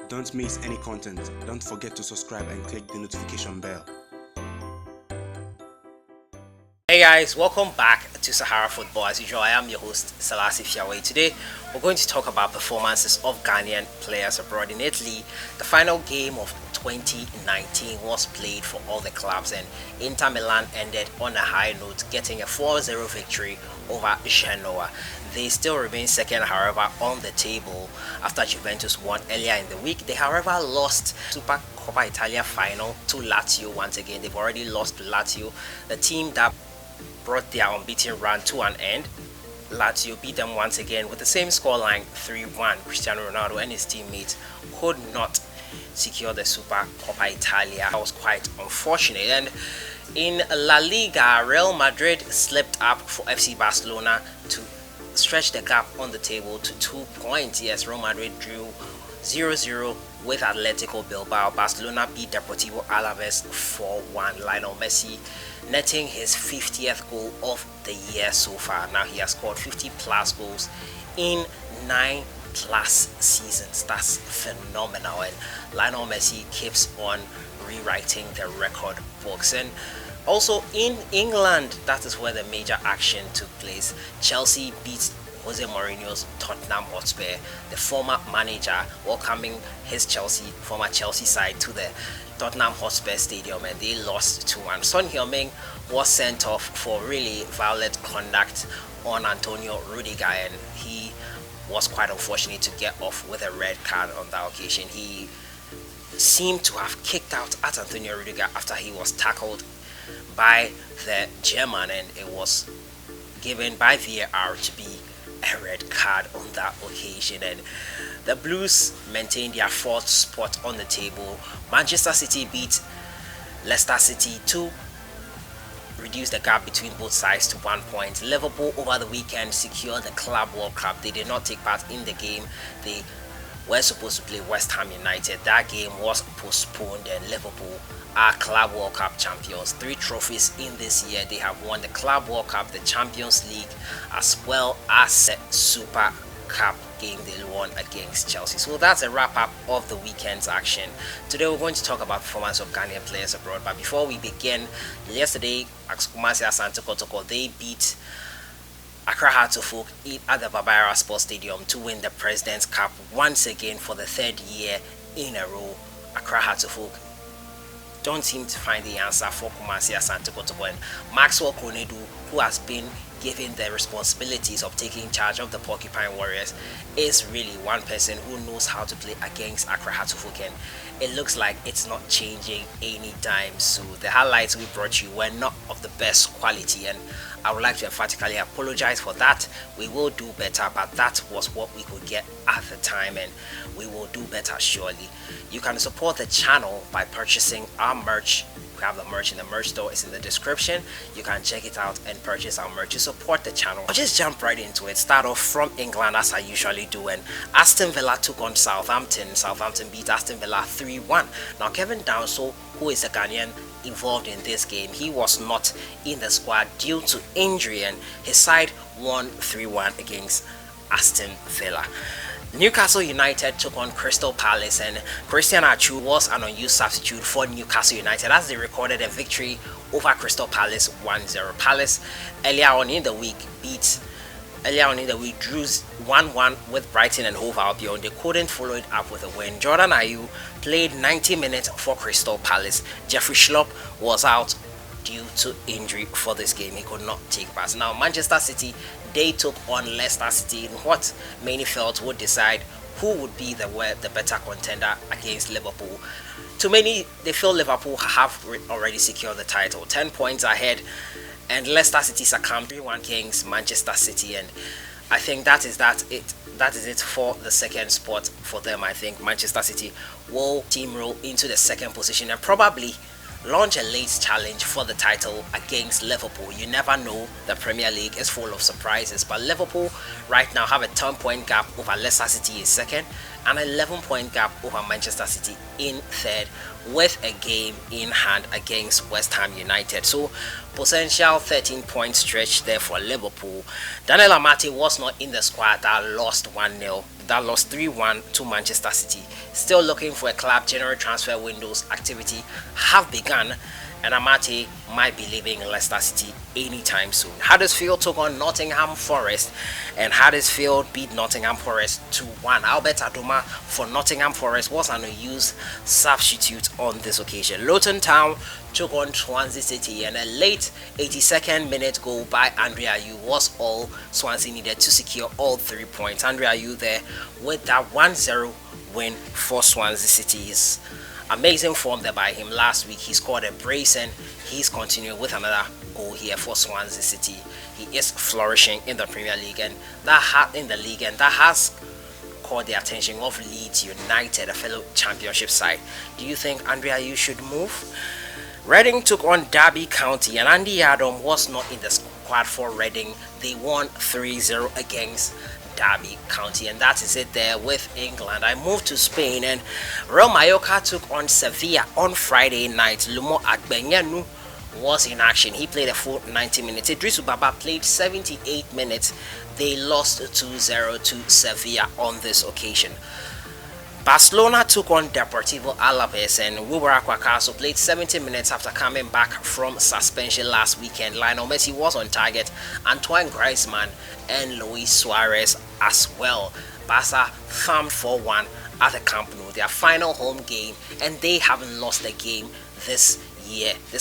Don't miss any content. Don't forget to subscribe and click the notification bell. Hey guys, welcome back to Sahara Football. As usual, I am your host, Selassie Fiawe. Today, we're going to talk about performances of Ghanaian players abroad in Italy. The final game of 2019 was played for all the clubs, and Inter Milan ended on a high note, getting a 4-0 victory over Genoa. They still remain second, however, on the table after Juventus won earlier in the week. They, however, lost Super Coppa Italia final to Lazio once again. They've already lost to Lazio, the team that brought their unbeaten run to an end. Lazio beat them once again with the same scoreline, 3-1. Cristiano Ronaldo and his teammates could not secure the Super Coppa Italia. That was quite unfortunate. And in La Liga, Real Madrid slipped up for FC Barcelona to stretch the gap on the table to 2 points. Yes, Real Madrid drew 0-0 with Atletico Bilbao. Barcelona beat Deportivo Alaves 4-1. Lionel Messi netting his 50th goal of the year so far. Now he has scored 50 plus goals in 9 plus seasons. That's phenomenal, and Lionel Messi keeps on rewriting the record books. And also in England, that is where the major action took place. Chelsea beat Jose Mourinho's Tottenham Hotspur, the former manager welcoming his former Chelsea side to the Tottenham Hotspur Stadium, and they lost 2-1. Son Heung-min was sent off for really violent conduct on Antonio Rudiger, and he was quite unfortunate to get off with a red card on that occasion. He seemed to have kicked out at Antonio Rudiger after he was tackled by the German, and it was given by VAR to be a red card on that occasion. And the Blues maintained their 4th spot on the table. Manchester City beat Leicester City to reduce the gap between both sides to 1 point. Liverpool over the weekend secured the Club World Cup. They did not take part in the game. They were supposed to play West Ham United. That game was postponed, and Liverpool are Club World Cup champions. 3 trophies in this year. They have won the Club World Cup, the Champions League, as well as the Super Cup game they won against Chelsea. So that's a wrap up of the weekend's action. Today we're going to talk about performance of Ghanaian players abroad. But before we begin, yesterday, Kumasi Asante Kotoko, they beat Accra Hearts of Oak at the Barbara Sports Stadium to win the President's Cup once again for the 3rd year in a row. Accra Hearts of Oak don't seem to find the answer for Kumasi Asante Kotoko, and Maxwell Konedu, who has been given the responsibilities of taking charge of the Porcupine Warriors, is really one person who knows how to play against Accra Hearts of Oak, and it looks like it's not changing anytime soon. The highlights we brought you were not of the best quality, and I would like to emphatically apologize for that. We will do better, but that was what we could get at the time, and we will do better surely. You can support the channel by purchasing our merch. We have the merch in the merch store. It's in the description. You can check it out and purchase our merch to support the channel. I'll just jump right into it. Start off from England as I usually do, and Aston Villa took on Southampton. Southampton beat Aston Villa 3-1. Now Kevin Downsole, who is a Ghanaian involved in this game, he was not in the squad due to injury, and his side won 3-1 against Aston Villa. Newcastle United took on Crystal Palace, and Christian Ayew was an unused substitute for Newcastle United as they recorded a victory over Crystal Palace 1-0. Palace earlier on in the week drew 1-1 with Brighton and Hove Albion. They couldn't follow it up with a win. Jordan Ayew played 90 minutes for Crystal Palace. Jeffrey Schlupp was out due to injury for this game. He could not take part. Now Manchester City, they took on Leicester City in what many felt would decide who would be the better contender against Liverpool. To many, they feel Liverpool have already secured the title, 10 points ahead, and Leicester City succumbed 3-1 against Manchester City, and I think that is it for the second spot for them. I think Manchester City will steamroll into the second position and probably launch a late challenge for the title against Liverpool. You never know, the Premier League is full of surprises, but Liverpool right now have a 10-point gap over Leicester City in second and an 11-point gap over Manchester City in third, with a game in hand against West Ham United. So potential 13-point stretch there for Liverpool. Daniel Amate was not in the squad that lost 1-0. That lost 3-1 to Manchester City. Still looking for a club. January transfer windows activity have begun, and Amate might be leaving Leicester City anytime soon. Huddersfield took on Nottingham Forest, and Huddersfield beat Nottingham Forest 2-1. Albert Adoma for Nottingham Forest was an unused substitute on this occasion. Luton Town took on Swansea City, and a late 82nd minute goal by Andre Ayew was all Swansea needed to secure all 3 points. Andre Ayew there with that 1-0 win for Swansea City's amazing form there by him last week. He scored a brace, and he's continuing with another goal here for Swansea City. He is flourishing in the Premier League, and that has caught the attention of Leeds United, a fellow championship side. Do you think Andre Ayew should move? Reading took on Derby County, and Andy Adam was not in the squad for Reading. They won 3-0 against Derby County, and that is it there with England. I moved to Spain, and Real Mallorca took on Sevilla on Friday night. Lumo Agbenyanu was in action. He played a full 90 minutes. Idrisu Baba played 78 minutes. They lost 2-0 to Sevilla on this occasion. Barcelona took on Deportivo Alaves, and Wilbur Kwakaso played 70 minutes after coming back from suspension last weekend. Lionel Messi was on target, Antoine Griezmann and Luis Suarez as well. Barca thumped 4-1 at the Camp Nou, their final home game, and they haven't lost a game this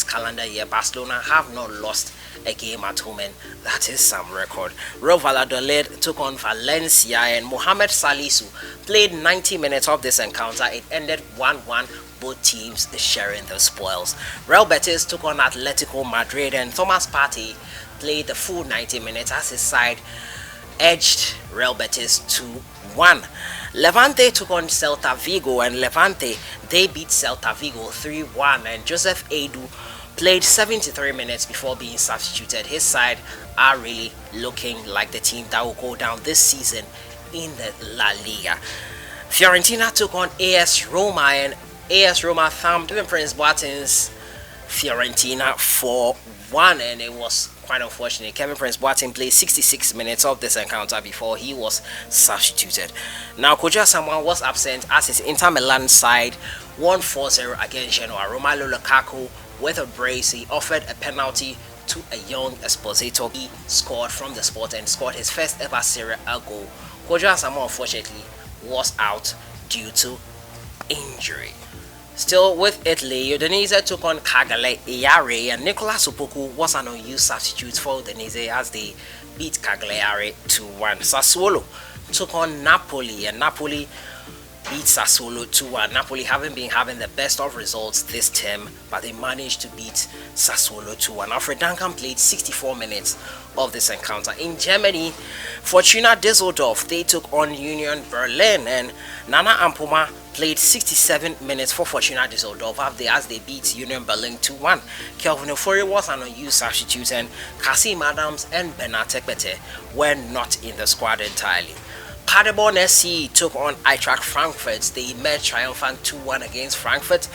calendar year. Barcelona have not lost a game at home, and that is some record. Real Valladolid took on Valencia, and Mohamed Salisu played 90 minutes of this encounter. It ended 1-1, both teams sharing the spoils. Real Betis took on Atletico Madrid, and Thomas Partey played the full 90 minutes as his side edged Real Betis 2-1. Levante took on Celta Vigo, and Levante, they beat Celta Vigo 3-1, and Joseph Edu played 73 minutes before being substituted. His side are really looking like the team that will go down this season in the La Liga. Fiorentina took on AS Roma, and AS Roma thumped Prince Boateng's Fiorentina 4-1, and it was quite unfortunate. Kevin Prince Boateng played 66 minutes of this encounter before he was substituted. Now, Kojo Asamoah was absent as his Inter Milan side won 4-0 against Genoa. Romelu Lukaku with a brace, he offered a penalty to a young Esposito. He scored from the spot and scored his first ever Serie A goal. Kojo Asamoah unfortunately was out due to injury. Still with Italy, Udinese took on Cagliari, and Nicolas Upoku was an unused substitute for Udinese as they beat Cagliari 2-1. Sassuolo took on Napoli, and Napoli beat Sassuolo 2-1. Napoli haven't been having the best of results this term, but they managed to beat Sassuolo 2-1. Alfred Duncan played 64 minutes of this encounter. In Germany, Fortuna Düsseldorf, they took on Union Berlin, and Nana Ampoma played 67 minutes for Fortuna Düsseldorf as they beat Union Berlin 2-1. Kelvin Ofori was an unused substitute, and Kasim Adams and Bernard Tekbete were not in the squad entirely. Paderborn SC took on Eintracht Frankfurt. They emerged triumphant 2-1 against Frankfurt,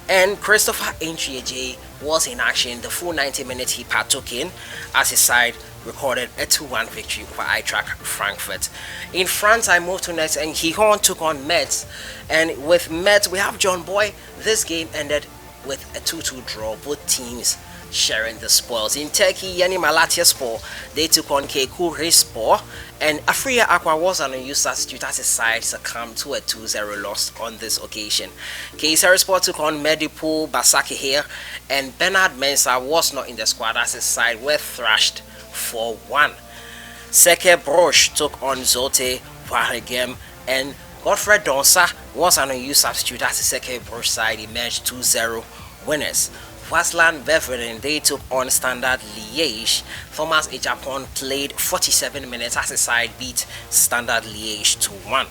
and Christopher Ntrieje was in action the full 90 minutes he partook in as his side recorded a 2-1 victory over Eintracht Frankfurt. In France, I moved to next, and Gijon took on Metz, and with Metz we have John Boy. This game ended with a 2-2 draw, both teams sharing the spoils. In Turkey, Yeni Malatyaspor, they took on Kekurispor, and Afriya Aqua was an unused substitute as his side succumbed to a 2-0 loss on this occasion. Kayserispor took on Medipol Başakşehir, and Bernard Mensah was not in the squad as his side were thrashed 4-1. Seke Brosh took on Zote Waregem, and Godfred Donsa was an unused substitute as the Seke Brosh side emerged 2-0 winners. Waslan Beveren, they took on Standard Liège. Thomas Ejapon played 47 minutes as his side beat Standard Liège 2-1.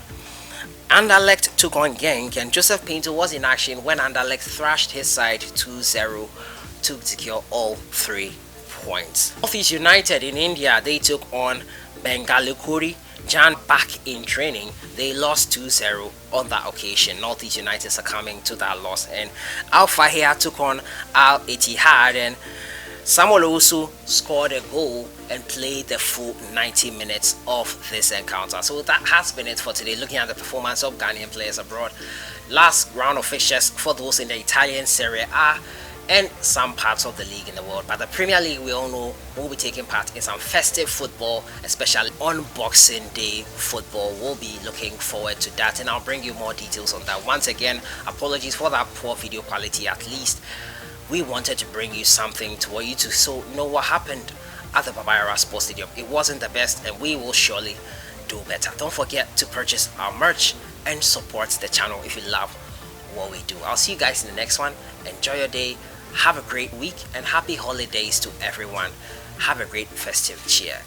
Anderlecht took on Genk, and Joseph Pinto was in action when Anderlecht thrashed his side 2-0 to secure all 3 points. Northeast United in India, they took on Bengaluru. Jan back in training, they lost 2-0 on that occasion. Northeast United succumbing to that loss, and Al Fahia took on Al Ittihad, and Samuel Owusu scored a goal and played the full 90 minutes of this encounter. So that has been it for today, looking at the performance of Ghanaian players abroad. Last round of fixtures for those in the Italian Serie A and some parts of the league in the world. But the Premier League, we all know, will be taking part in some festive football, especially on Boxing Day football. We'll be looking forward to that, and I'll bring you more details on that. Once again, apologies for that poor video quality. At least we wanted to bring you something to you to so know what happened at the Babaya Sports Stadium. It wasn't the best, and we will surely do better. Don't forget to purchase our merch and support the channel if you love what we do. I'll see you guys in the next one. Enjoy your day, have a great week, and happy holidays to everyone. Have a great festive cheer.